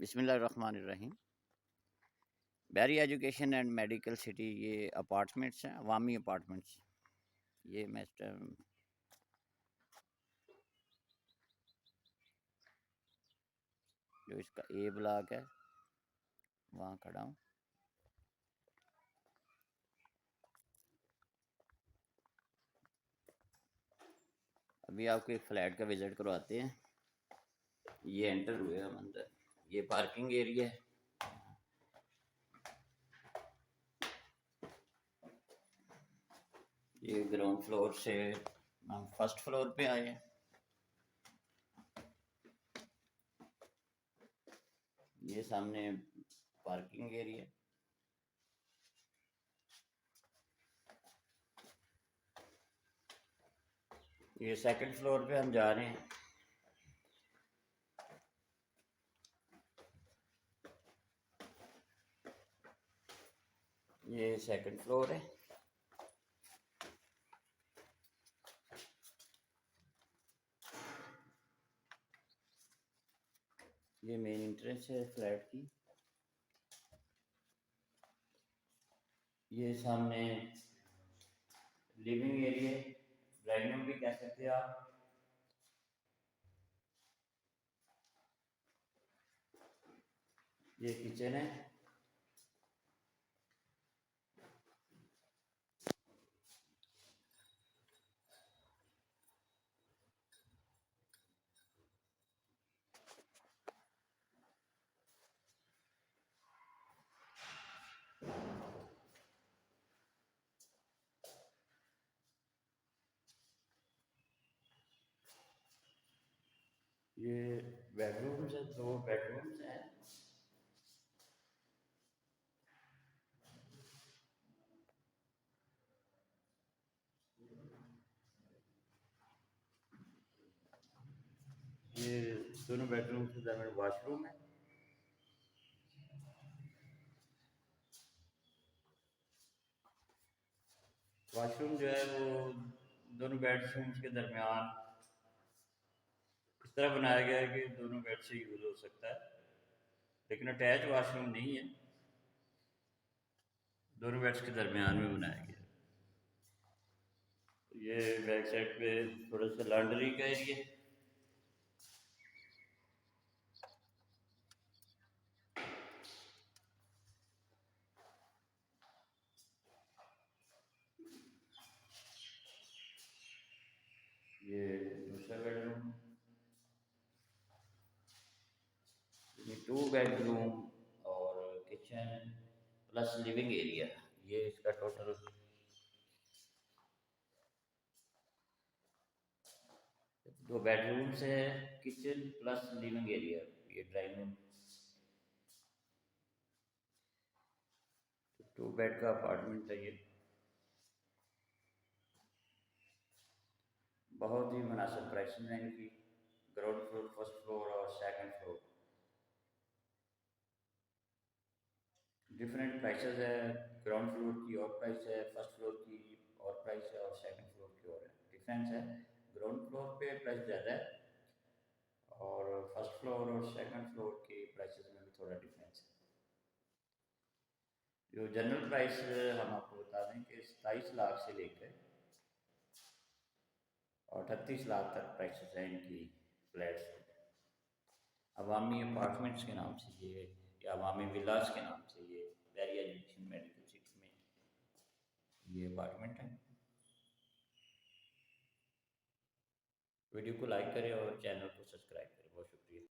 बिस्मिल्लाहिर्रहमानिर्रहीम। बैरी education and medical city, ये apartments हैं, अवामी अपार्टमेंट्स। ये मैं इस टाइम जो इसका ए ब्लॉक है वहाँ खड़ा हूँ। अभी आपको एक फ्लैट का विज़िट करवाते हैं। ये एंटर हुए हम अंदर। ये पार्किंग एरिया है। ये ग्राउंड फ्लोर से हम फर्स्ट फ्लोर पे आए हैं। ये सामने पार्किंग एरिया। ये सेकंड फ्लोर पे हम जा रहे हैं। ये सेकंड फ्लोर है। ये मेन एंट्रेंस है फ्लैट की। ये सामने लिविंग एरिया, ड्राइंग रूम भी कह सकते हैं आप। ये किचन है। ये बेडरूम्स है, 2 बेडरूम्स हैं। ये दोनों बेडरूम के दरमियान वॉशरूम है। वॉशरूम जो है वो दोनों बेडरूम्स के दरमियान इस तरह बनाया गया है कि दोनों बेड से यूज़ हो सकता है, लेकिन अटैच वॉशरूम नहीं है, दोनों बेड्स के दरमियान में बनाया गया है। ये बैक साइड पे थोड़ा सा लॉन्ड्री का एरिया है। ये दूसरा बेडरूम। ये 2 बेडरूम और किचन प्लस लिविंग एरिया, ये इसका टोटल 2 बेडरूम्स है, किचन प्लस लिविंग एरिया। ये ड्राइंग रूम। 2 बेड का अपार्टमेंट है ये। बहुत ही मुनासिब प्राइसिंग है इनकी। ग्राउंड फ्लोर, फर्स्ट फ्लोर और सेकंड फ्लोर डिफरेंट प्राइसेस है। ग्राउंड फ्लोर की और प्राइस है, फर्स्ट फ्लोर की और प्राइस है, और सेकंड फ्लोर की और है। डिफरेंस है। ग्राउंड फ्लोर पे प्राइस ज़्यादा है और फर्स्ट फ्लोर और सेकंड फ्लोर के प्राइसेस में भी थोड़ा डिफरेंस है। जो जनरल प्राइस हम आपको बता दें कि 27 लाख से लेकर और 38 लाख तक प्राइसेस हैं इनकी फ्लैट्स। अवामी अपार्टमेंट्स के नाम से ये, या अवामी विलास के नाम से ये बैरी एजुकेशन मेडिकल सिटी में ये अपार्टमेंट है। वीडियो को लाइक करें और चैनल को सब्सक्राइब करें। बहुत शुक्रिया।